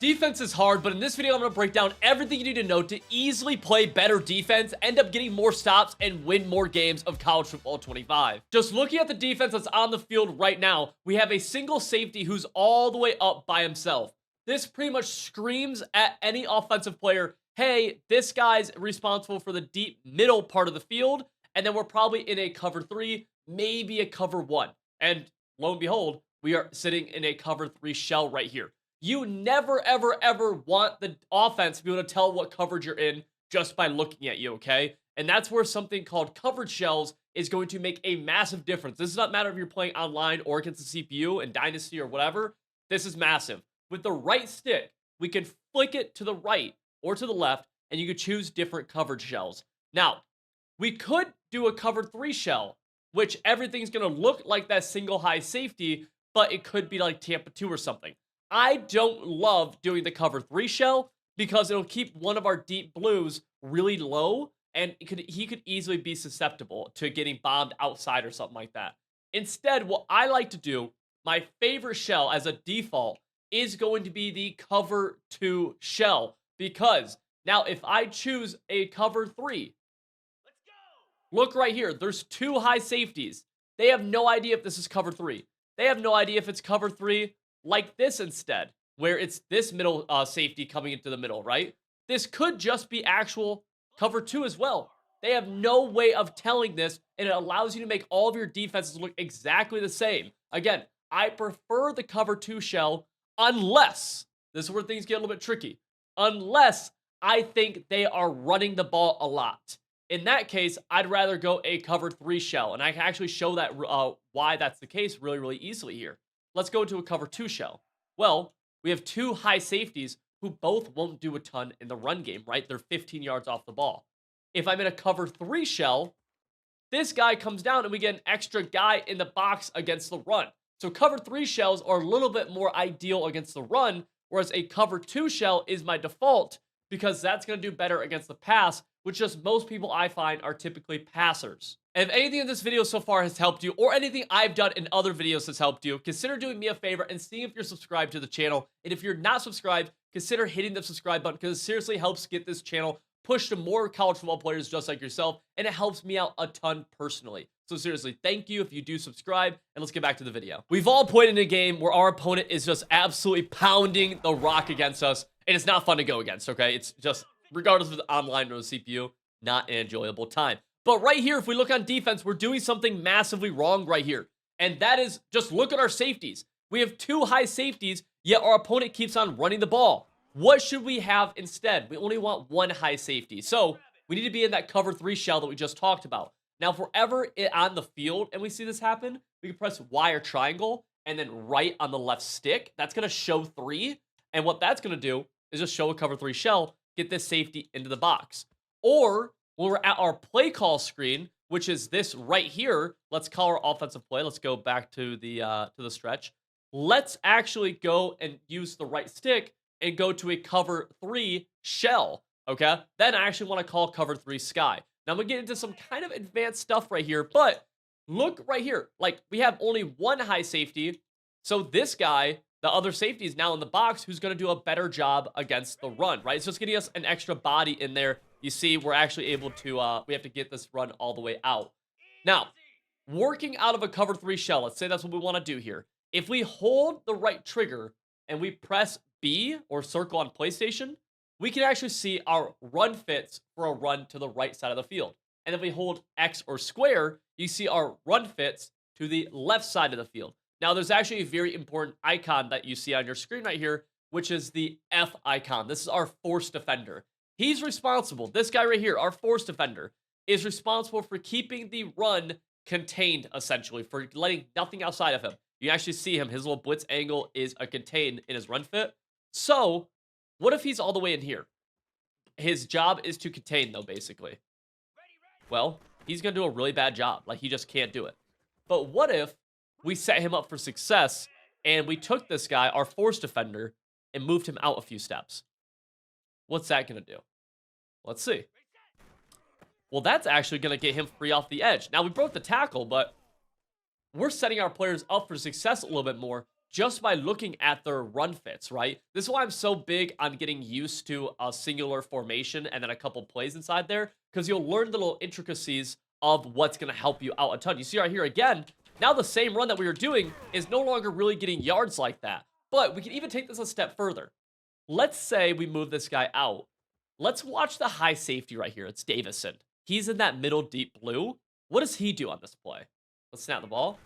Defense is hard, but in this video, I'm going to break down everything you need to know to easily play better defense, end up getting more stops, and win more games of College Football 25. Just looking at the defense that's on the field right now, we have a single safety who's all the way up by himself. This pretty much screams at any offensive player, hey, this guy's responsible for the deep middle part of the field, and then we're probably in a cover 3, maybe a cover 1. And lo and behold, we are sitting in a cover 3 shell right here. You never, ever, ever want the offense to be able to tell what coverage you're in just by looking at you, okay? And that's where something called coverage shells is going to make a massive difference. This does not matter if you're playing online or against the CPU in Dynasty or whatever. This is massive. With the right stick, we can flick it to the right or to the left, and you could choose different coverage shells. Now, we could do a cover 3 shell, which everything's going to look like that single high safety, but it could be like Tampa 2 or something. I don't love doing the cover 3 shell because it'll keep one of our deep blues really low, and he could easily be susceptible to getting bombed outside or something like that. Instead, what I like to do, my favorite shell as a default, is going to be the cover 2 shell, because now if I choose a cover 3, look right here, there's 2 high safeties. They have no idea if this is cover 3. They have no idea if it's cover 3 like this instead, where it's this middle safety coming into the middle, right? This could just be actual cover 2 as well. They have no way of telling this, and it allows you to make all of your defenses look exactly the same. Again, I prefer the cover 2 shell unless, this is where things get a little bit tricky, unless I think they are running the ball a lot. In that case, I'd rather go a cover 3 shell, and I can actually show that why that's the case really, really easily here. Let's go to a cover 2 shell. Well, we have 2 high safeties who both won't do a ton in the run game, right? They're 15 yards off the ball. If I'm in a cover 3 shell, this guy comes down and we get an extra guy in the box against the run. So cover 3 shells are a little bit more ideal against the run, whereas a cover 2 shell is my default because that's going to do better against the pass, which just most people I find are typically passers. And if anything in this video so far has helped you, or anything I've done in other videos has helped you, consider doing me a favor and seeing if you're subscribed to the channel. And if you're not subscribed, consider hitting the subscribe button because it seriously helps get this channel pushed to more college football players just like yourself, and it helps me out a ton personally. So seriously, thank you if you do subscribe, and let's get back to the video. We've all played in a game where our opponent is just absolutely pounding the rock against us, and it's not fun to go against, okay? It's just, regardless of the online or the CPU, not an enjoyable time. But right here, if we look on defense, we're doing something massively wrong right here. And that is, just look at our safeties. We have 2 high safeties, yet our opponent keeps on running the ball. What should we have instead? We only want 1 high safety. So we need to be in that cover 3 shell that we just talked about. Now, if we're ever on the field and we see this happen, we can press Y or triangle and then right on the left stick. That's going to show 3. And what that's going to do is just show a cover 3 shell, get this safety into the box. Or when we're at our play call screen, which is this right here, let's call our offensive play. Let's go back to the stretch. Let's actually go and use the right stick and go to a cover 3 shell, okay? Then I actually want to call cover 3 sky. Now I'm going to get into some kind of advanced stuff right here, but look right here. Like, we have only 1 high safety, so this guy, the other safety, is now in the box, who's going to do a better job against the run, right? It's just getting us an extra body in there. You see, we're actually able to, we have to get this run all the way out. Now, working out of a cover 3 shell, let's say that's what we want to do here. If we hold the right trigger and we press B or circle on PlayStation, we can actually see our run fits for a run to the right side of the field. And if we hold X or square, you see our run fits to the left side of the field. Now, there's actually a very important icon that you see on your screen right here, which is the F icon. This is our force defender. He's responsible, this guy right here, our force defender, is responsible for keeping the run contained, essentially, for letting nothing outside of him. You actually see him, his little blitz angle is a contained in his run fit. So, what if he's all the way in here? His job is to contain, though, basically. Well, he's going to do a really bad job. Like, he just can't do it. But what if we set him up for success, and we took this guy, our force defender, and moved him out a few steps? What's that going to do? Let's see. Well, that's actually going to get him free off the edge. Now, we broke the tackle, but we're setting our players up for success a little bit more just by looking at their run fits, right? This is why I'm so big on getting used to a singular formation and then a couple plays inside there, because you'll learn the little intricacies of what's going to help you out a ton. You see right here again, now the same run that we were doing is no longer really getting yards like that. But we can even take this a step further. Let's say we move this guy out. Let's watch the high safety right here. It's Davison. He's in that middle deep blue. What does he do on this play? Let's snap the ball.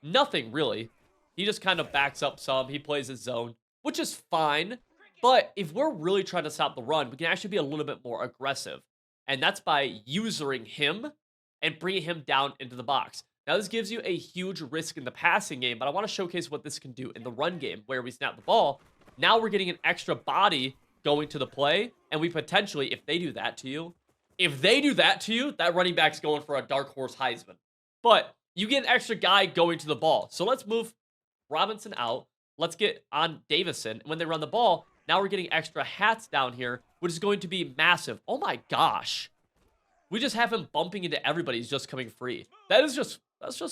Nothing, really. He just kind of backs up some. He plays his zone, which is fine. But if we're really trying to stop the run, we can actually be a little bit more aggressive. And that's by usering him and bringing him down into the box. Now, this gives you a huge risk in the passing game, but I want to showcase what this can do in the run game, where we snap the ball. Now we're getting an extra body going to the play, and we potentially, if they do that to you, that running back's going for a dark horse Heisman. But you get an extra guy going to the ball. So let's move Robinson out. Let's get on Davison. When they run the ball, now we're getting extra hats down here, which is going to be massive. Oh my gosh. We just have him bumping into everybody. He's just coming free. That's just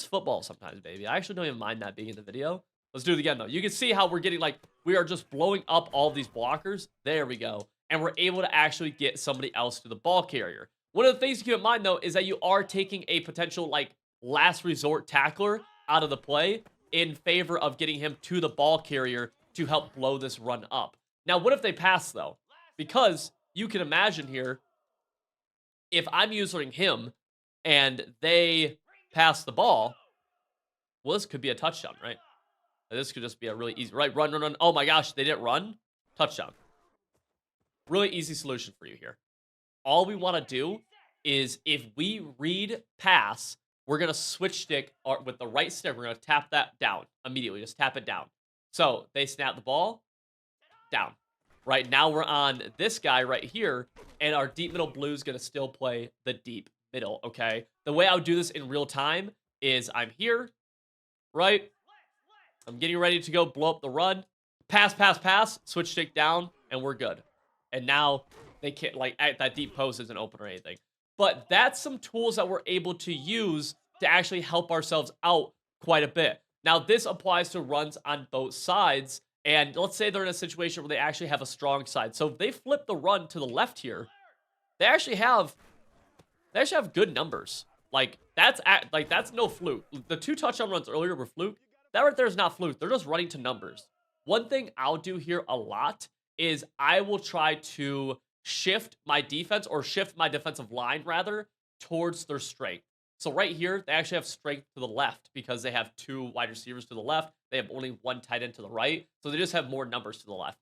football sometimes, baby. I actually don't even mind that being in the video. Let's do it again, though. You can see how we're getting, like, we are just blowing up all of these blockers. There we go. And we're able to actually get somebody else to the ball carrier. One of the things to keep in mind, though, is that you are taking a potential, like, last resort tackler out of the play in favor of getting him to the ball carrier to help blow this run up. Now, what if they pass, though? Because you can imagine here, if I'm using him and they pass the ball, well, this could be a touchdown, right? This could just be a really easy, right? Run, run, run. Oh my gosh, they didn't run. Touchdown. Really easy solution for you here. All we want to do is if we read pass, we're going to switch stick or with the right stick. We're going to tap that down immediately. Just tap it down. So they snap the ball down. Right now we're on this guy right here, and our deep middle blue is going to still play the deep middle, okay? The way I would do this in real time is I'm here, right? I'm getting ready to go blow up the run. Pass, pass, pass. Switch stick down, and we're good. And now they can't, like, that deep post isn't open or anything. But that's some tools that we're able to use to actually help ourselves out quite a bit. Now, this applies to runs on both sides. And let's say they're in a situation where they actually have a strong side. So if they flip the run to the left here, they actually have good numbers. Like, that's no fluke. The 2 touchdown runs earlier were fluke. That right there is not fluke. They're just running to numbers. One thing I'll do here a lot is I will try to shift my defense, or shift my defensive line, rather, towards their strength. So right here, they actually have strength to the left because they have 2 wide receivers to the left. They have only 1 tight end to the right. So they just have more numbers to the left.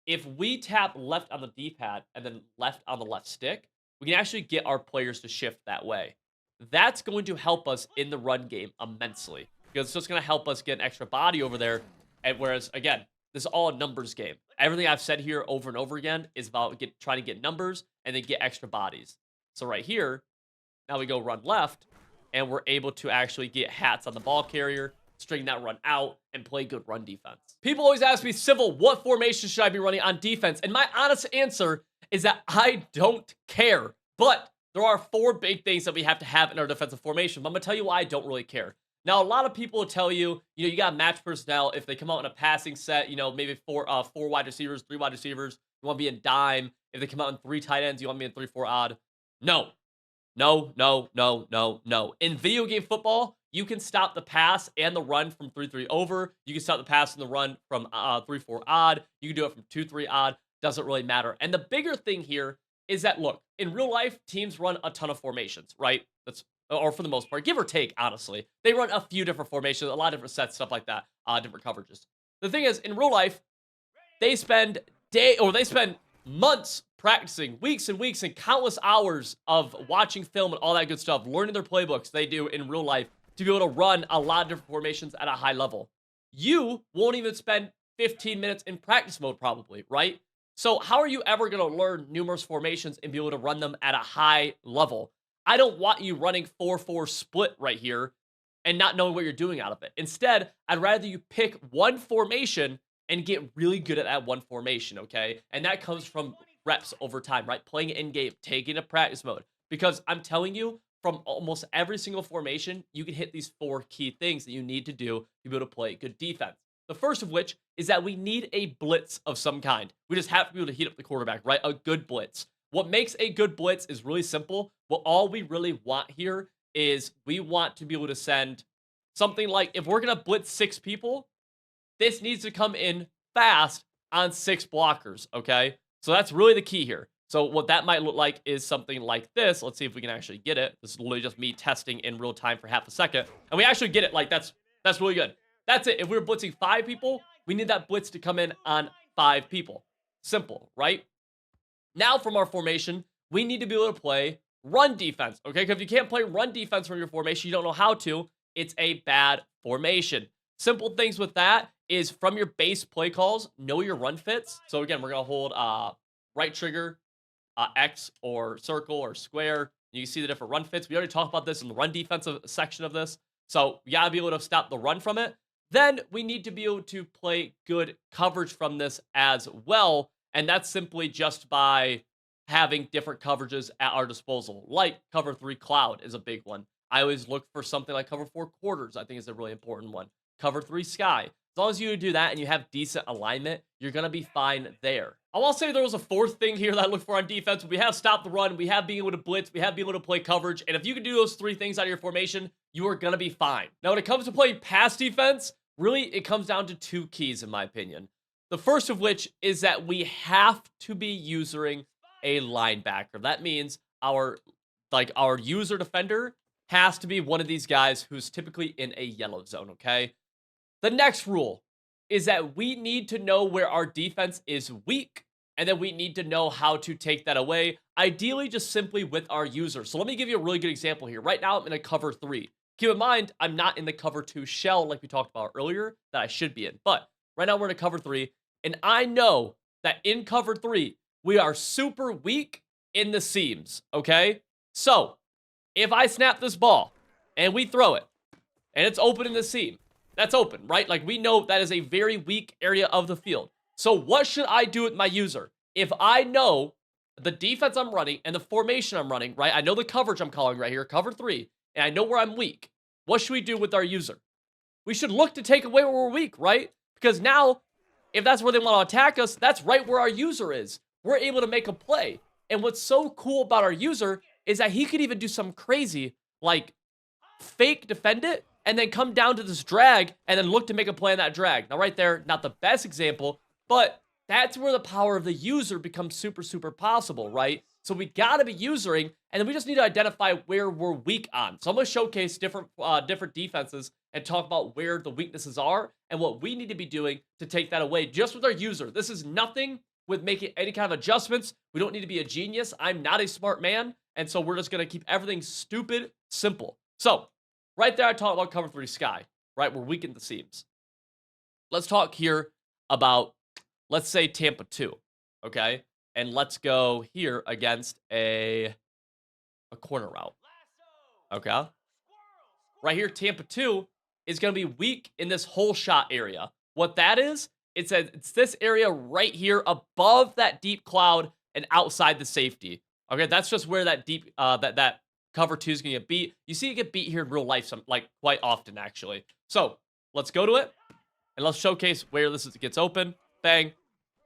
If we tap left on the D-pad and then left on the left stick, we can actually get our players to shift that way. That's going to help us in the run game immensely, because it's just going to help us get an extra body over there. And whereas, again, this is all a numbers game. Everything I've said here over and over again is about trying to get numbers and then get extra bodies. So right here, now we go run left, and we're able to actually get hats on the ball carrier, string that run out, and play good run defense. People always ask me, Civil, what formation should I be running on defense? And my honest answer is that I don't care. But there are 4 big things that we have to have in our defensive formation. But I'm going to tell you why I don't really care. Now, a lot of people will tell you, you got match personnel. If they come out in a passing set, maybe 4 wide receivers, 3 wide receivers, you want to be in dime. If they come out in 3 tight ends, you want to be in 3-4 odd. No. No, no, no, no, no. In video game football, you can stop the pass and the run from 3-3 over. You can stop the pass and the run from 3-4 odd. You can do it from 2-3 odd. Doesn't really matter. And the bigger thing here is that, look, in real life, teams run a ton of formations, right? Or for the most part, give or take, honestly. They run a few different formations, a lot of different sets, stuff like that, different coverages. The thing is, in real life, they spend months practicing, weeks and weeks, and countless hours of watching film and all that good stuff, learning their playbooks they do in real life to be able to run a lot of different formations at a high level. You won't even spend 15 minutes in practice mode, probably, right? So how are you ever going to learn numerous formations and be able to run them at a high level? I don't want you running 4-4 split right here and not knowing what you're doing out of it. Instead, I'd rather you pick one formation and get really good at that one formation, okay? And that comes from reps over time, right? Playing it in game, taking a practice mode. Because I'm telling you, from almost every single formation, you can hit these 4 key things that you need to do to be able to play good defense. The first of which is that we need a blitz of some kind. We just have to be able to heat up the quarterback, right? A good blitz. What makes a good blitz is really simple. What all we really want here is we want to be able to send something like, if we're going to blitz 6 people, this needs to come in fast on 6 blockers, okay? So that's really the key here. So what that might look like is something like this. Let's see if we can actually get it. This is literally just me testing in real time for half a second. And we actually get it. Like, that's really good. That's it. If we were blitzing 5 people, we need that blitz to come in on 5 people. Simple, right? Now from our formation, we need to be able to play run defense, okay? Because if you can't play run defense from your formation, you don't know how to, it's a bad formation. Simple things with that is from your base play calls, know your run fits. So again, we're going to hold right trigger, X or circle or square. You can see the different run fits. We already talked about this in the run defensive section of this. So you gotta be able to stop the run from it. Then we need to be able to play good coverage from this as well. And that's simply just by having different coverages at our disposal. Like cover 3 cloud is a big one. I always look for something like cover 4 quarters, I think is a really important one. Cover 3 sky. As long as you do that and you have decent alignment, you're going to be fine there. I will say there was a 4th thing here that I look for on defense. We have stop the run, we have being able to blitz, we have being able to play coverage, and if you can do those 3 things out of your formation, you are going to be fine. Now, when it comes to playing pass defense, really, it comes down to 2 keys, in my opinion. The first of which is that we have to be using a linebacker. That means our user defender has to be one of these guys who's typically in a yellow zone, okay? The next rule is that we need to know where our defense is weak, and then we need to know how to take that away, ideally just simply with our user. So let me give you a really good example here. Right now, I'm in a cover 3. Keep in mind, I'm not in the cover 2 shell like we talked about earlier that I should be in. But right now, we're in a cover 3, and I know that in cover 3, we are super weak in the seams, okay? So if I snap this ball, and we throw it, and it's open in the seam, that's open, right? Like, we know that is a very weak area of the field. So what should I do with my user? If I know the defense I'm running and the formation I'm running, right? I know the coverage I'm calling right here, cover 3, and I know where I'm weak. What should we do with our user? We should look to take away where we're weak, right? Because now, if that's where they want to attack us, that's right where our user is. We're able to make a play. And what's so cool about our user is that he could even do something crazy, like fake defend it, and then come down to this drag, and then look to make a play on that drag. Now, right there, not the best example, but that's where the power of the user becomes super, super possible, right? So we gotta be usering, and then we just need to identify where we're weak on. So I'm gonna showcase different defenses and talk about where the weaknesses are and what we need to be doing to take that away just with our user. This is nothing with making any kind of adjustments. We don't need to be a genius. I'm not a smart man, and so we're just gonna keep everything stupid simple. So right there, I talked about cover 3 sky, right? We're weak in the seams. Let's talk here about, let's say, Tampa 2, okay? And let's go here against a corner route, okay? Right here, Tampa 2 is going to be weak in this whole shot area. What that is, it's this area right here above that deep cloud and outside the safety. Okay, that's just where that deep, that cover 2 is going to get beat. You see it get beat here in real life, quite often, actually. So, let's go to it, and let's showcase where this gets open. Bang.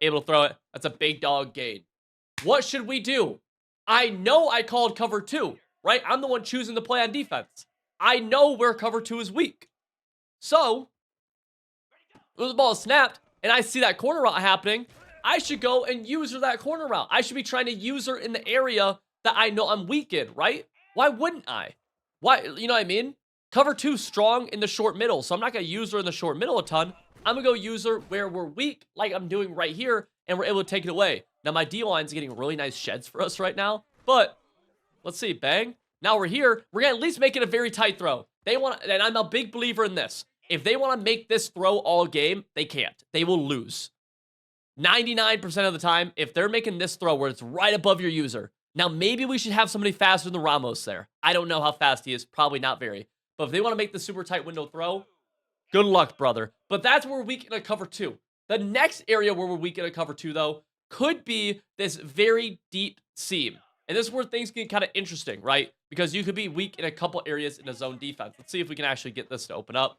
Able to throw it. That's a big dog gain. What should we do? I know I called cover 2, right? I'm the one choosing to play on defense. I know where cover 2 is weak. So, when the ball is snapped, and I see that corner route happening, I should go and user that corner route. I should be trying to user in the area that I know I'm weak in, right? Why wouldn't I? Why, you know what I mean? Cover 2 strong in the short middle, so I'm not going to use her in the short middle a ton. I'm going to go use her where we're weak, like I'm doing right here, and we're able to take it away. Now, my D-line's getting really nice sheds for us right now, but let's see, bang. Now we're here. We're going to at least make it a very tight throw. They want, and I'm a big believer in this. If they want to make this throw all game, they can't. They will lose. 99% of the time, if they're making this throw where it's right above your user, now maybe we should have somebody faster than Ramos there. I don't know how fast he is. Probably not very. But if they want to make the super tight window throw, good luck, brother. But that's where we're weak in a cover 2. The next area where we're weak in a cover 2, though, could be this very deep seam. And this is where things get kind of interesting, right? Because you could be weak in a couple areas in a zone defense. Let's see if we can actually get this to open up.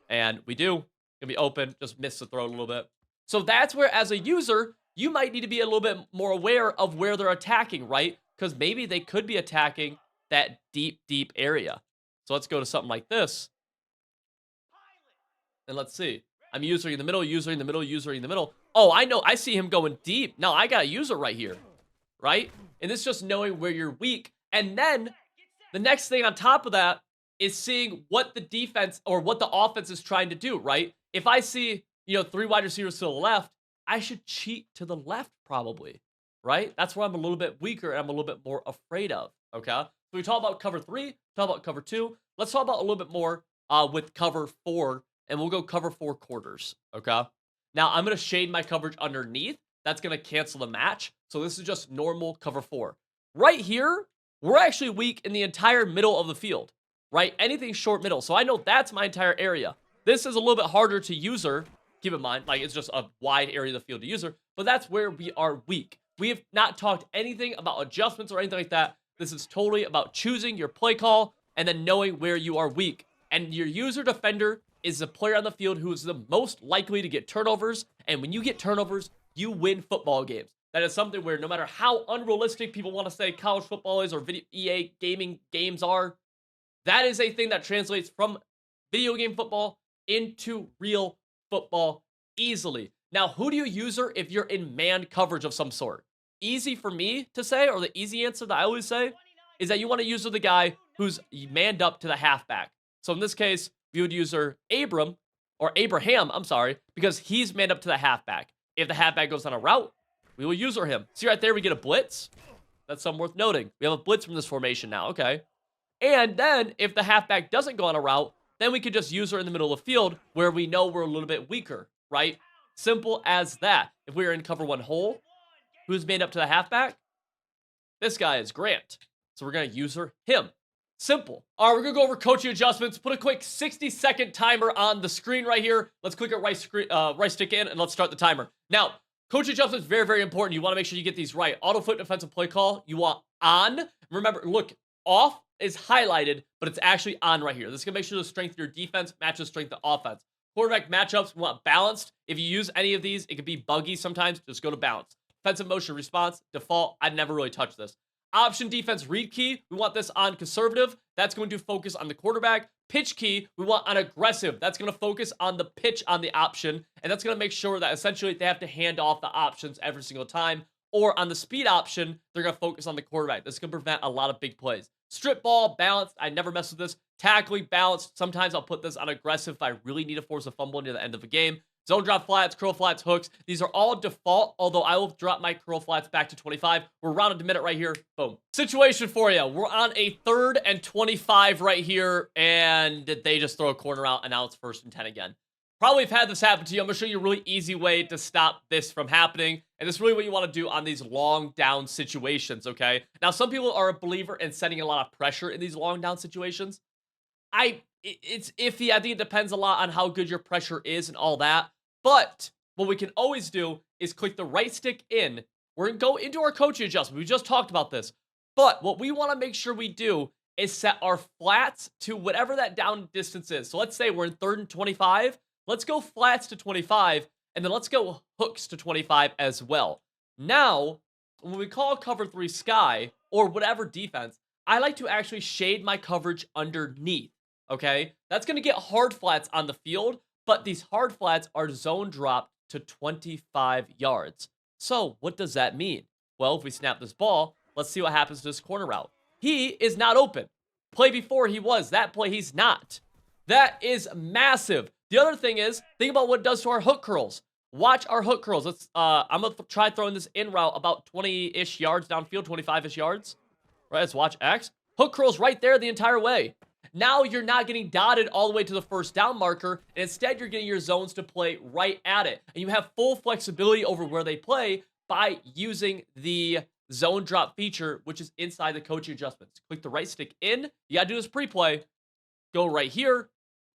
And we do. Gonna be open, just miss the throw a little bit. So that's where, as a user, you might need to be a little bit more aware of where they're attacking, right? Because maybe they could be attacking that deep, deep area. So let's go to something like this. And let's see. I'm user in the middle, user in the middle, user in the middle. Oh, I know. I see him going deep. Now I got a user right here, right? And this is just knowing where you're weak. And then the next thing on top of that is seeing what the defense or what the offense is trying to do, right? If I see, 3 wide receivers to the left, I should cheat to the left probably, right? That's where I'm a little bit weaker and I'm a little bit more afraid of, okay? So we talk about cover 3, talk about cover 2. Let's talk about a little bit more with cover 4, and we'll go cover 4 quarters, okay? Now, I'm going to shade my coverage underneath. That's going to cancel the match. So this is just normal cover 4. Right here, we're actually weak in the entire middle of the field, right? Anything short middle. So I know that's my entire area. This is a little bit harder to user. Keep in mind, like, it's just a wide area of the field to user, but that's where we are weak. We have not talked anything about adjustments or anything like that. This is totally about choosing your play call and then knowing where you are weak. And your user defender is the player on the field who is the most likely to get turnovers. And when you get turnovers, you win football games. That is something where no matter how unrealistic people want to say college football is or EA gaming games are, that is a thing that translates from video game football into real football easily. Now, who do you user if you're in man coverage of some sort? Easy for me to say, or the easy answer that I always say, is that you want to user the guy who's manned up to the halfback. So in this case, we would user Abraham, I'm sorry, because he's manned up to the halfback. If the halfback goes on a route, we will user him. See right there, we get a blitz. That's something worth noting. We have a blitz from this formation now, okay. And then, if the halfback doesn't go on a route, then we could just use her in the middle of the field where we know we're a little bit weaker, right? Simple as that. If we're in cover 1 hole, who's made up to the halfback? This guy is Grant. So we're going to user him. Simple. All right, we're going to go over coaching adjustments. Put a quick 60-second timer on the screen right here. Let's click our right stick in, and let's start the timer. Now, coaching adjustments, very, very important. You want to make sure you get these right. Auto flip defensive play call, you want on. Remember, look, off is highlighted, but it's actually on right here. This is going to make sure the strength of your defense matches the strength of offense. Quarterback matchups, we want balanced. If you use any of these, it could be buggy sometimes. Just go to balance. Defensive motion response, default. I'd never really touch this. Option defense read key, we want this on conservative. That's going to focus on the quarterback. Pitch key, we want on aggressive. That's going to focus on the pitch on the option. And that's going to make sure that essentially they have to hand off the options every single time. Or on the speed option, they're going to focus on the quarterback. This can prevent a lot of big plays. Strip ball, balanced. I never mess with this. Tackling, balanced. Sometimes I'll put this on aggressive if I really need to force a fumble near the end of the game. Zone drop flats, curl flats, hooks. These are all default, although I will drop my curl flats back to 25. We're rounded to minute right here. Boom. Situation for you. We're on a 3rd and 25 right here, and they just throw a corner out, and now it's 1st and 10 again. Probably have had this happen to you. I'm going to show you a really easy way to stop this from happening. And this is really what you want to do on these long down situations, okay? Now, some people are a believer in setting a lot of pressure in these long down situations. It's iffy. I think it depends a lot on how good your pressure is and all that. But what we can always do is click the right stick in. We're going to go into our coaching adjustment. We just talked about this. But what we want to make sure we do is set our flats to whatever that down distance is. So let's say we're in 3rd and 25. Let's go flats to 25, and then let's go hooks to 25 as well. Now, when we call cover 3 sky, or whatever defense, I like to actually shade my coverage underneath, okay? That's going to get hard flats on the field, but these hard flats are zone dropped to 25 yards. So, what does that mean? Well, if we snap this ball, let's see what happens to this corner route. He is not open. Play before he was. That play, he's not. That is massive. The other thing is, think about what it does to our hook curls. Watch our hook curls. Let's. I'm going to try throwing this in route about 20-ish yards downfield, 25-ish yards. Right, let's watch X. Hook curls right there the entire way. Now you're not getting dotted all the way to the 1st down marker, and instead you're getting your zones to play right at it. And you have full flexibility over where they play by using the zone drop feature, which is inside the coaching adjustments. Click the right stick in. You got to do this pre-play. Go right here.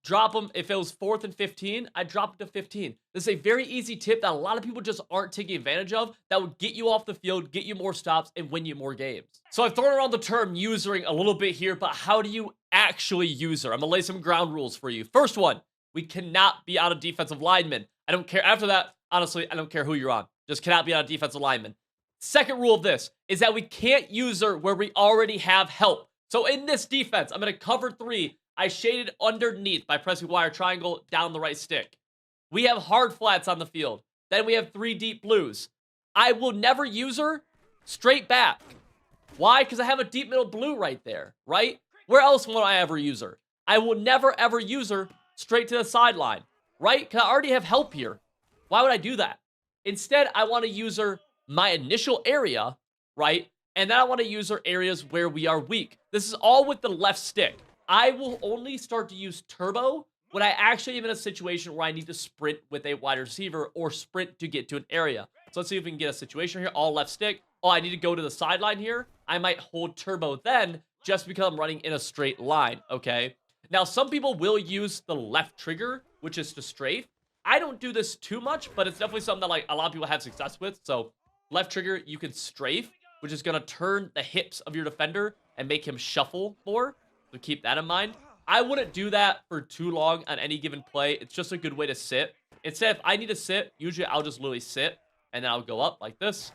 Drop them. If it was 4th and 15, I'd drop it to 15. This is a very easy tip that a lot of people just aren't taking advantage of that would get you off the field, get you more stops, and win you more games. So I've thrown around the term usering a little bit here, but how do you actually user? I'm going to lay some ground rules for you. First one, We cannot be on a defensive lineman. I don't care. After that, honestly, I don't care who you're on. Just cannot be on a defensive lineman. Second rule of this is that we can't user where we already have help. So in this defense, I'm going to cover 3. I shaded underneath by pressing wire triangle down the right stick. We have hard flats on the field. Then we have 3 deep blues. I will never user straight back. Why? Because I have a deep middle blue right there, right? Where else will I ever user? I will never ever user straight to the sideline, right? Because I already have help here. Why would I do that? Instead, I want to user my initial area, right? And then I want to user areas where we are weak. This is all with the left stick. I will only start to use turbo when I actually am in a situation where I need to sprint with a wide receiver or sprint to get to an area. So let's see if we can get a situation here. All left stick. Oh, I need to go to the sideline here. I might hold turbo then just because I'm running in a straight line, okay? Now, some people will use the left trigger, which is to strafe. I don't do this too much, but it's definitely something that like a lot of people have success with. So left trigger, you can strafe, which is going to turn the hips of your defender and make him shuffle more. So keep that in mind. I wouldn't do that for too long on any given play. It's just a good way to sit. Instead, if I need to sit, usually I'll just literally sit, and then I'll go up like this.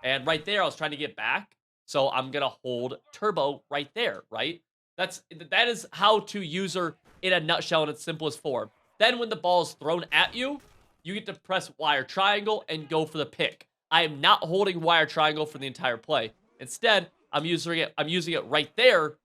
And right there, I was trying to get back. So I'm going to hold turbo right there, right? That is how to user in a nutshell in its simplest form. Then when the ball is thrown at you, you get to press wire triangle and go for the pick. I am not holding wire triangle for the entire play. Instead, I'm using it right there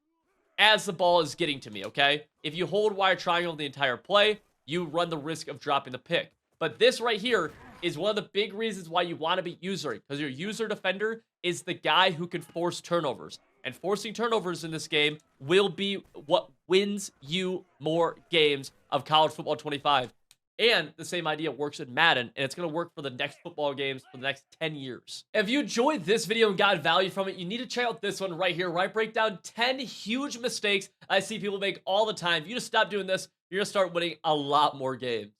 as the ball is getting to me, okay? If you hold wire triangle the entire play, you run the risk of dropping the pick. But this right here is one of the big reasons why you want to be usering, because your user defender is the guy who can force turnovers. And forcing turnovers in this game will be what wins you more games of College Football 25. And the same idea works in Madden, and it's going to work for the next football games for the next 10 years. If you enjoyed this video and got value from it, you need to check out this one right here, where I break down 10 huge mistakes I see people make all the time. If you just stop doing this, you're going to start winning a lot more games.